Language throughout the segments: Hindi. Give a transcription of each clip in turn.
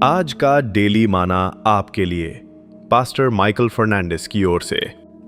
आज का डेली माना आपके लिए पास्टर माइकल फर्नांडिस की ओर से।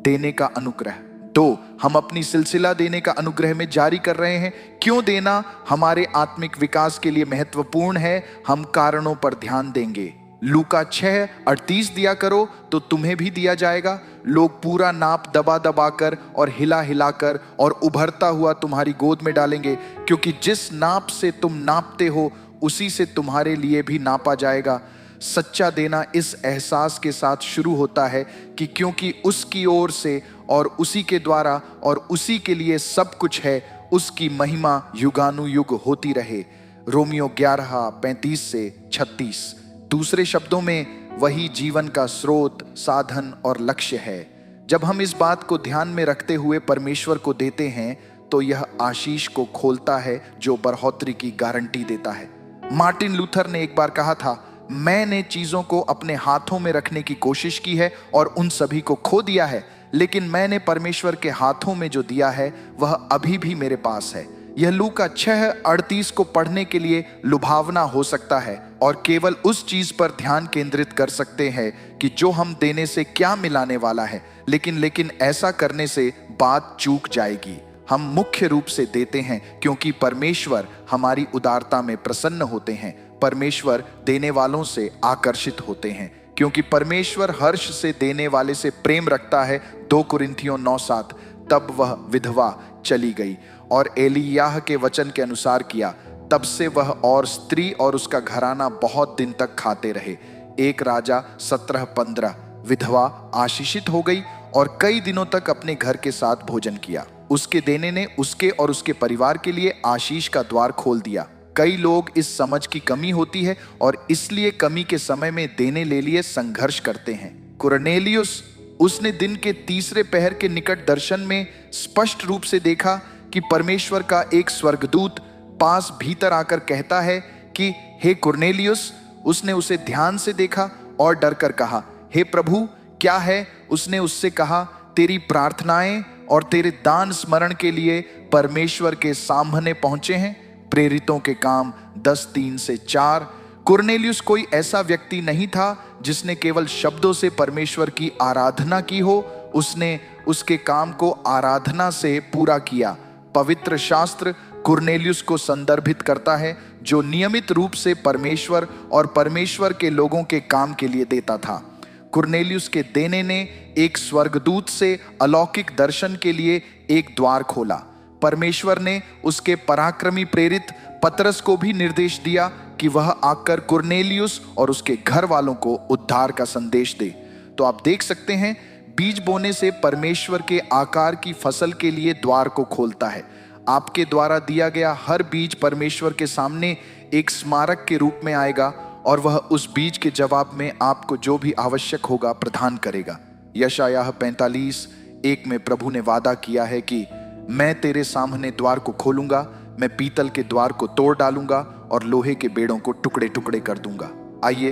देने का अनुग्रह। तो हम अपनी सिलसिला देने का अनुग्रह में जारी कर रहे हैं। क्यों देना हमारे आत्मिक विकास के लिए महत्वपूर्ण है, हम कारणों पर ध्यान देंगे। लूका 6:38 दिया करो तो तुम्हें भी दिया जाएगा। लोग पूरा नाप दबा दबा कर और हिला हिला कर और उभरता हुआ तुम्हारी गोद में डालेंगे, क्योंकि जिस नाप से तुम नापते हो उसी से तुम्हारे लिए भी नापा जाएगा। सच्चा देना इस एहसास के साथ शुरू होता है कि क्योंकि उसकी ओर से और उसी के द्वारा और उसी के लिए सब कुछ है, उसकी महिमा युगानुयुग होती रहे। रोमियो 11:35-36। दूसरे शब्दों में वही जीवन का स्रोत, साधन और लक्ष्य है। जब हम इस बात को ध्यान में रखते हुए परमेश्वर को देते हैं तो यह आशीष को खोलता है जो बढ़ोतरी की गारंटी देता है। मार्टिन लूथर ने एक बार कहा था, मैंने चीजों को अपने हाथों में रखने की कोशिश की है और उन सभी को खो दिया है, लेकिन मैंने परमेश्वर के हाथों में जो दिया है वह अभी भी मेरे पास है। यह लूका 6:38 को पढ़ने के लिए लुभावना हो सकता है और केवल उस चीज पर ध्यान केंद्रित कर सकते हैं कि जो हम देने से क्या मिलाने वाला है, लेकिन ऐसा करने से बात चूक जाएगी। हम मुख्य रूप से देते हैं क्योंकि परमेश्वर हमारी उदारता में प्रसन्न होते हैं। परमेश्वर देने वालों से आकर्षित होते हैं क्योंकि परमेश्वर हर्ष से देने वाले से प्रेम रखता है। 2 कुरिन्थियों 9:7। तब वह विधवा चली गई और एलियाह के वचन के अनुसार किया। तब से वह और स्त्री और उसका घराना बहुत दिन तक खाते रहे। 1 राजा 17:15। विधवा आशीषित हो गई और कई दिनों तक अपने घर के साथ भोजन किया। उसके देने ने उसके और उसके परिवार के लिए आशीष का द्वार खोल दिया। कई लोग इस समझ की कमी होती है और इसलिए कमी के समय में देने ले लिए संघर्ष करते हैं। कुरनेलियुस, उसने दिन के तीसरे पहर के निकट दर्शन में स्पष्ट रूप से देखा कि परमेश्वर का एक स्वर्गदूत पास भीतर आकर कहता है कि हे कुरनेलियुस। उसने उसे ध्यान से देखा और डर कर कहा, हे प्रभु, क्या है? उसने उससे कहा, तेरी प्रार्थनाएं और तेरे दान स्मरण के लिए परमेश्वर के सामने पहुंचे हैं। प्रेरितों के काम 10:3-4। कुरनेलियुस कोई ऐसा व्यक्ति नहीं था जिसने केवल शब्दों से परमेश्वर की आराधना की हो, उसने उसके काम को आराधना से पूरा किया। पवित्र शास्त्र कुरनेलियुस को संदर्भित करता है जो नियमित रूप से परमेश्वर और परमेश्वर के लोगों के काम के लिए देता था। कुरनेलियुस के देने ने एक स्वर्गदूत से अलौकिक दर्शन के लिए एक द्वार खोला। परमेश्वर ने उसके पराक्रमी प्रेरित पतरस को भी निर्देश दिया कि वह आकर कुरनेलियुस और उसके घर वालों को उद्धार का संदेश दे। तो आप देख सकते हैं, बीज बोने से परमेश्वर के आकार की फसल के लिए द्वार को खोलता है। आपके द्वारा दिया गया हर बीज परमेश्वर के सामने एक स्मारक के रूप में आएगा और वह उस बीज के जवाब में आपको जो भी आवश्यक होगा प्रदान करेगा। यशायाह 45:1 में प्रभु ने वादा किया है कि मैं तेरे सामने द्वार को खोलूंगा, मैं पीतल के द्वार को तोड़ डालूंगा और लोहे के बेड़ों को टुकड़े टुकड़े कर दूंगा। आइए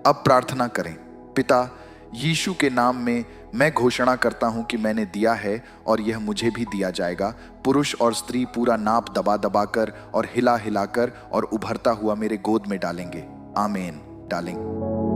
अब प्रार्थना करें। पिता, यीशु के नाम में मैं घोषणा करता हूं कि मैंने दिया है और यह मुझे भी दिया जाएगा। पुरुष और स्त्री पूरा नाप दबा दबा कर और हिला हिला कर और उभरता हुआ मेरे गोद में डालेंगे। आमीन। डालेंगे।